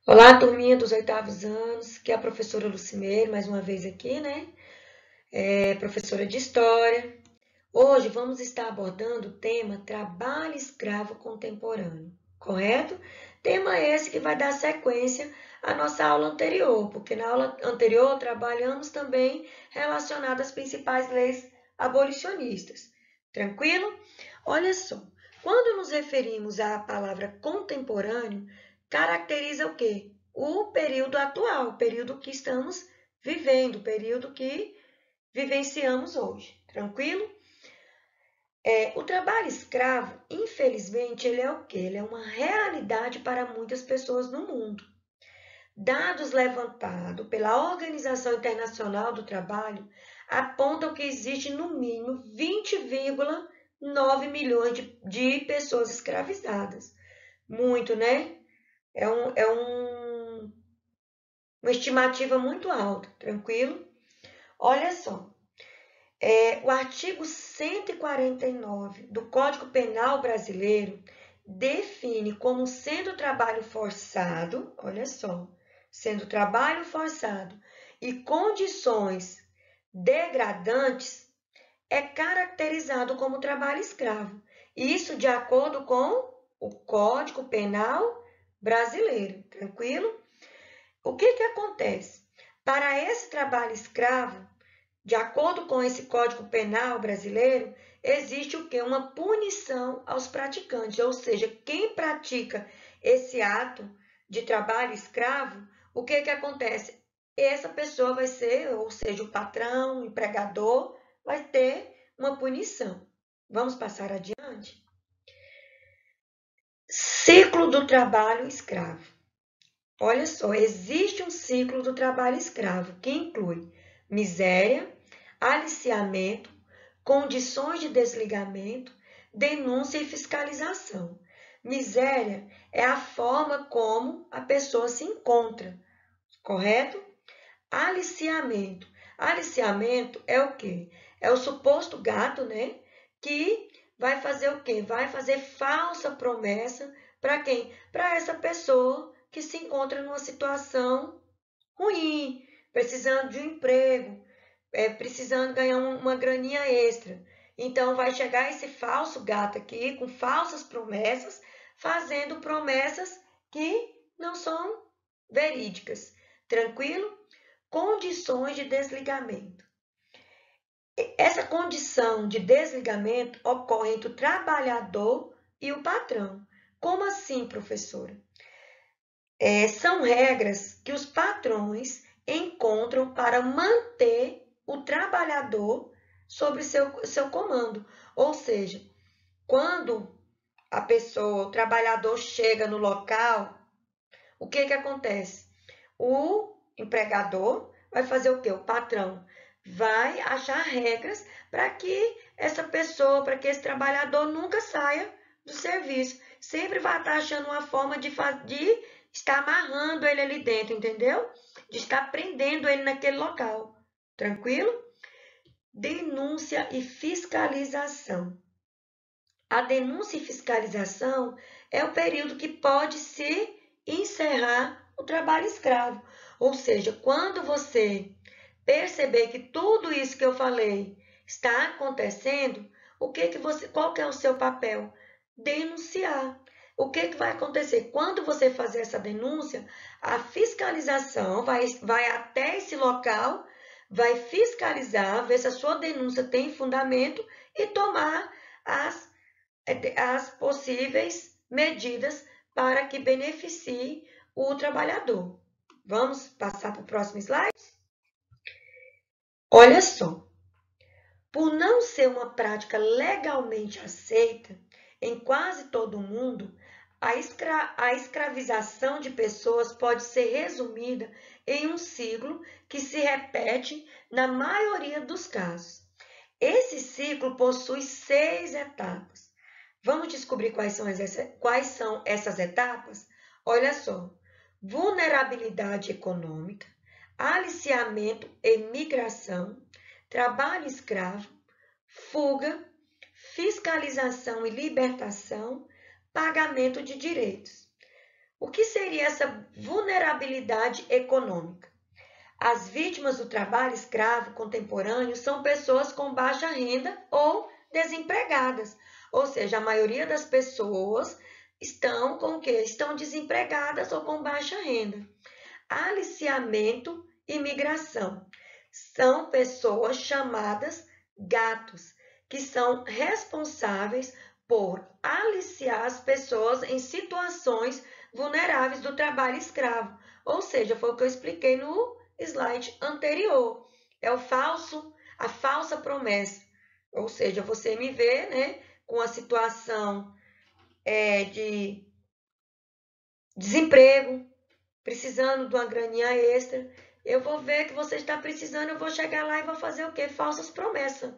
Olá, turminha dos oitavos anos, que é a professora Lucimeiro, mais uma vez aqui, né? Professora de História. Hoje vamos estar abordando o tema trabalho escravo contemporâneo, correto? Tema esse que vai dar sequência à nossa aula anterior, porque na aula anterior trabalhamos também relacionado às principais leis abolicionistas. Tranquilo? Olha só, quando nos referimos à palavra contemporâneo, caracteriza o quê? O período atual, o período que estamos vivendo, o período que vivenciamos hoje. Tranquilo? O trabalho escravo, infelizmente, ele é o quê? Ele é uma realidade para muitas pessoas no mundo. Dados levantados pela Organização Internacional do Trabalho apontam que existe no mínimo 20,9 milhões de pessoas escravizadas. Muito, né? Uma estimativa muito alta, tranquilo? Olha só, o artigo 149 do Código Penal Brasileiro define como sendo trabalho forçado, olha só, sendo trabalho forçado e condições degradantes, é caracterizado como trabalho escravo. Isso de acordo com o Código Penal Brasileiro, tranquilo? O que acontece? Para esse trabalho escravo, de acordo com esse Código Penal brasileiro, existe o quê? Uma punição aos praticantes, ou seja, quem pratica esse ato de trabalho escravo, o que acontece? Essa pessoa vai ser, ou seja, o patrão, o empregador, vai ter uma punição. Vamos passar adiante? Ciclo do trabalho escravo. Olha só, existe um ciclo do trabalho escravo que inclui miséria, aliciamento, condições de desligamento, denúncia e fiscalização. Miséria é a forma como a pessoa se encontra, correto? Aliciamento. Aliciamento é o quê? É o suposto gato, né? Que vai fazer o quê? Vai fazer falsa promessa para quem? Para essa pessoa que se encontra numa situação ruim, precisando de um emprego, precisando ganhar uma graninha extra. Então, vai chegar esse falso gato aqui com falsas promessas, fazendo promessas que não são verídicas. Tranquilo? Condições de desligamento. Essa condição de desligamento ocorre entre o trabalhador e o patrão. Como assim, professora? São regras que os patrões encontram para manter o trabalhador sob seu comando. Ou seja, quando o trabalhador chega no local, o que acontece? O empregador vai fazer o quê? O patrão vai achar regras para que essa pessoa, para que esse trabalhador nunca saia do serviço. Sempre vai estar achando uma forma de estar amarrando ele ali dentro, entendeu? De estar prendendo ele naquele local. Tranquilo? Denúncia e fiscalização. A denúncia e fiscalização é o período que pode se encerrar o trabalho escravo. Ou seja, quando você perceber que tudo isso que eu falei está acontecendo, qual que é o seu papel? Denunciar. O que vai acontecer? Quando você fazer essa denúncia, a fiscalização vai até esse local, vai fiscalizar, ver se a sua denúncia tem fundamento e tomar as possíveis medidas para que beneficie o trabalhador. Vamos passar para o próximo slide? Olha só, por não ser uma prática legalmente aceita em quase todo o mundo, a escravização de pessoas pode ser resumida em um ciclo que se repete na maioria dos casos. Esse ciclo possui 6 etapas. Vamos descobrir quais são essas etapas? Olha só, vulnerabilidade econômica, aliciamento e migração, trabalho escravo, fuga, fiscalização e libertação, pagamento de direitos. O que seria essa vulnerabilidade econômica? As vítimas do trabalho escravo contemporâneo são pessoas com baixa renda ou desempregadas. Ou seja, a maioria das pessoas estão com o quê? Estão desempregadas ou com baixa renda. Aliciamento e migração. São pessoas chamadas gatos, que são responsáveis por aliciar as pessoas em situações vulneráveis do trabalho escravo. Ou seja, foi o que eu expliquei no slide anterior. É a falsa promessa. Ou seja, você me vê, né, com a situação de desemprego, precisando de uma graninha extra. Eu vou ver que você está precisando, eu vou chegar lá e vou fazer o quê? Falsas promessas.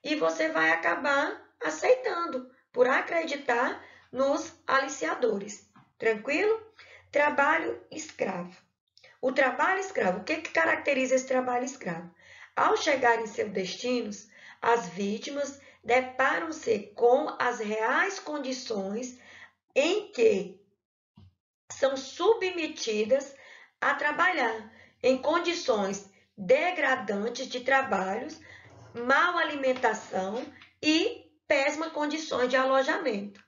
E você vai acabar aceitando, por acreditar nos aliciadores. Tranquilo? Trabalho escravo. O trabalho escravo, o que caracteriza esse trabalho escravo? Ao chegar em seus destinos, as vítimas deparam-se com as reais condições em que são submetidas a trabalhar em condições degradantes de trabalhos, má alimentação e péssimas condições de alojamento.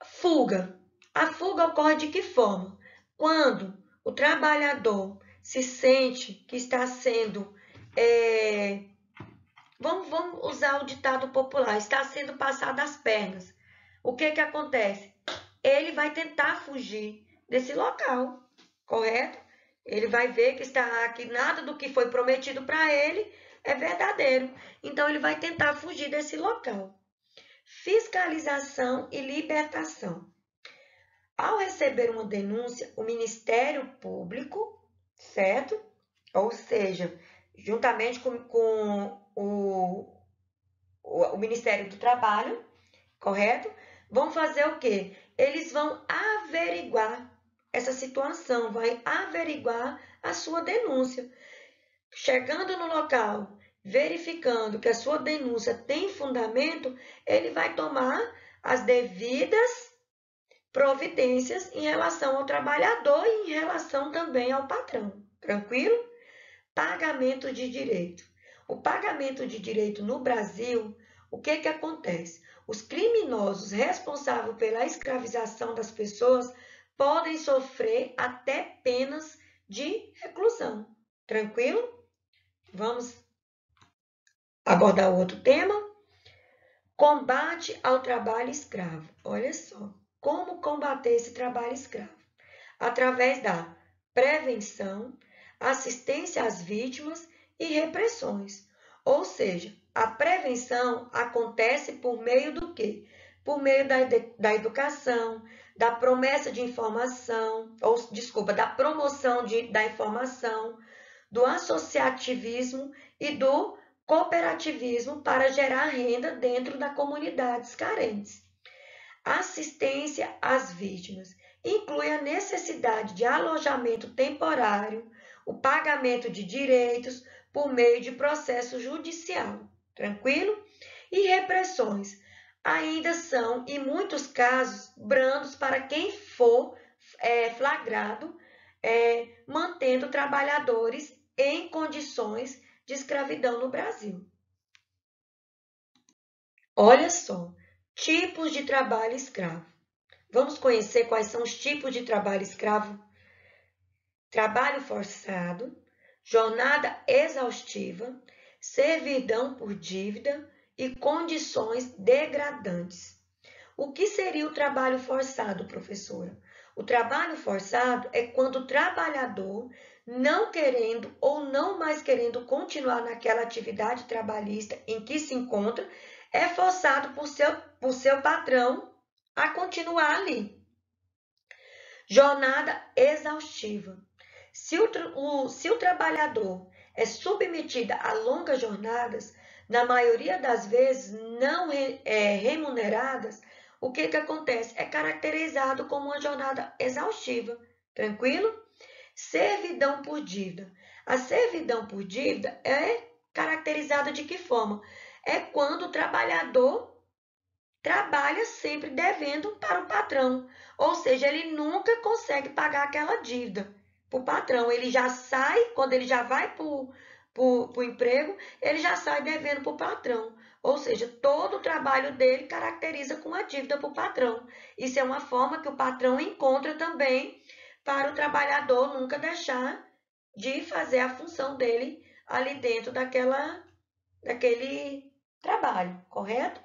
Fuga. A fuga ocorre de que forma? Quando o trabalhador se sente que está sendo, vamos usar o ditado popular, está sendo passado as pernas. O que acontece? Ele vai tentar fugir desse local, correto? Ele vai ver que nada do que foi prometido para ele é verdadeiro. Então, ele vai tentar fugir desse local. Fiscalização e libertação. Ao receber uma denúncia, o Ministério Público, certo? Ou seja, juntamente com o Ministério do Trabalho, correto? Vão fazer o quê? Eles vão averiguar essa situação, vai averiguar a sua denúncia. Chegando no local, verificando que a sua denúncia tem fundamento, ele vai tomar as devidas providências em relação ao trabalhador e em relação também ao patrão. Tranquilo? Pagamento de direito. O pagamento de direito no Brasil, o que acontece? Os criminosos responsáveis pela escravização das pessoas podem sofrer até penas de reclusão. Tranquilo? Vamos abordar outro tema. Combate ao trabalho escravo. Olha só, como combater esse trabalho escravo? Através da prevenção, assistência às vítimas e repressões. Ou seja, a prevenção acontece por meio do quê? Por meio da educação, da promessa de informação, da promoção da informação, do associativismo e do cooperativismo para gerar renda dentro das comunidades carentes. Assistência às vítimas inclui a necessidade de alojamento temporário, o pagamento de direitos por meio de processo judicial, tranquilo? E repressões ainda são, em muitos casos, brandos para quem for flagrado mantendo trabalhadores em condições de escravidão no Brasil. Olha só, tipos de trabalho escravo. Vamos conhecer quais são os tipos de trabalho escravo? Trabalho forçado, jornada exaustiva, servidão por dívida e condições degradantes. O que seria o trabalho forçado, professora? O trabalho forçado é quando o trabalhador, não querendo ou não mais querendo continuar naquela atividade trabalhista em que se encontra, é forçado por seu patrão a continuar ali. Jornada exaustiva. Se o trabalhador é submetido a longas jornadas, na maioria das vezes não remuneradas, o que acontece? É caracterizado como uma jornada exaustiva. Tranquilo? Servidão por dívida. A servidão por dívida é caracterizada de que forma? É quando o trabalhador trabalha sempre devendo para o patrão, ou seja, ele nunca consegue pagar aquela dívida para o patrão. Ele já sai, quando ele já vai para o emprego, ele já sai devendo para o patrão. Ou seja, todo o trabalho dele caracteriza com a dívida para o patrão. Isso é uma forma que o patrão encontra também para o trabalhador nunca deixar de fazer a função dele ali dentro daquele trabalho, correto?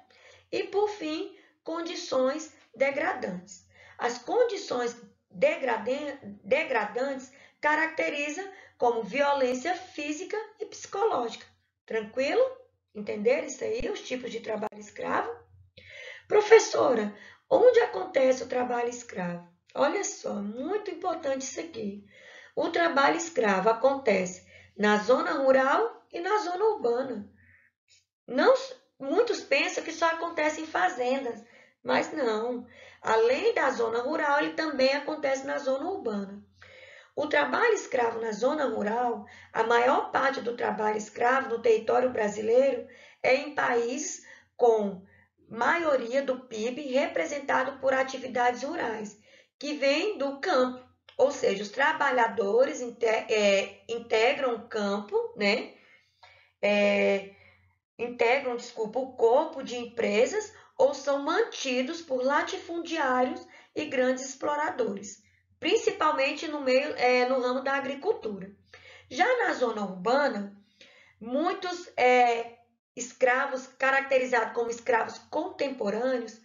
E, por fim, condições degradantes. As condições degradantes caracterizam como violência física e psicológica. Tranquilo? Entenderam isso aí, os tipos de trabalho escravo? Professora, onde acontece o trabalho escravo? Olha só, muito importante isso aqui. O trabalho escravo acontece na zona rural e na zona urbana. Não, muitos pensam que só acontece em fazendas, mas não. Além da zona rural, ele também acontece na zona urbana. O trabalho escravo na zona rural, a maior parte do trabalho escravo no território brasileiro é em países com maioria do PIB representado por atividades rurais, que vêm do campo, ou seja, os trabalhadores integram o campo, né? Integram, desculpa, o corpo de empresas ou são mantidos por latifundiários e grandes exploradores, principalmente no ramo da agricultura. Já na zona urbana, muitos escravos, caracterizados como escravos contemporâneos,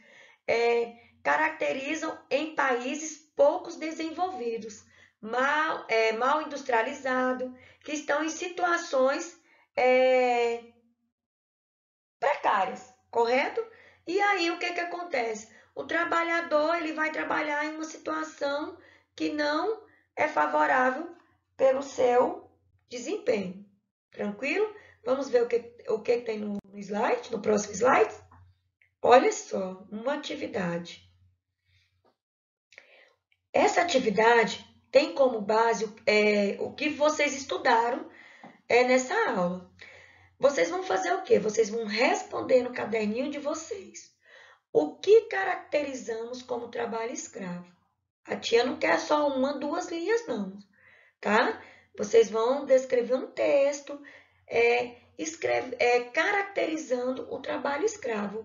caracterizam em países poucos desenvolvidos, mal industrializados, que estão em situações precárias, correto? E aí o que acontece? O trabalhador ele vai trabalhar em uma situação que não é favorável pelo seu desempenho. Tranquilo? Vamos ver o que tem no slide, no próximo slide? Olha só, uma atividade. Essa atividade tem como base o que vocês estudaram nessa aula. Vocês vão fazer o quê? Vocês vão responder no caderninho de vocês. O que caracterizamos como trabalho escravo? A tia não quer só uma, duas linhas, não, tá? Vocês vão descrever um texto caracterizando o trabalho escravo.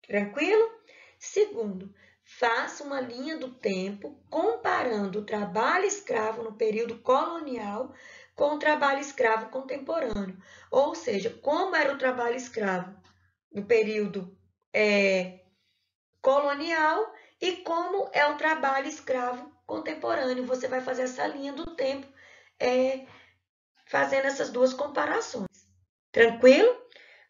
Tranquilo? Segundo, faça uma linha do tempo comparando o trabalho escravo no período colonial com o trabalho escravo contemporâneo. Ou seja, como era o trabalho escravo no período colonial e como é o trabalho escravo contemporâneo. Você vai fazer essa linha do tempo fazendo essas duas comparações. Tranquilo?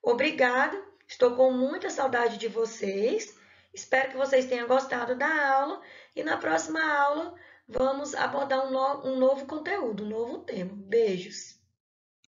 Obrigada. Estou com muita saudade de vocês. Espero que vocês tenham gostado da aula e na próxima aula vamos abordar um novo conteúdo, um novo tema. Beijos!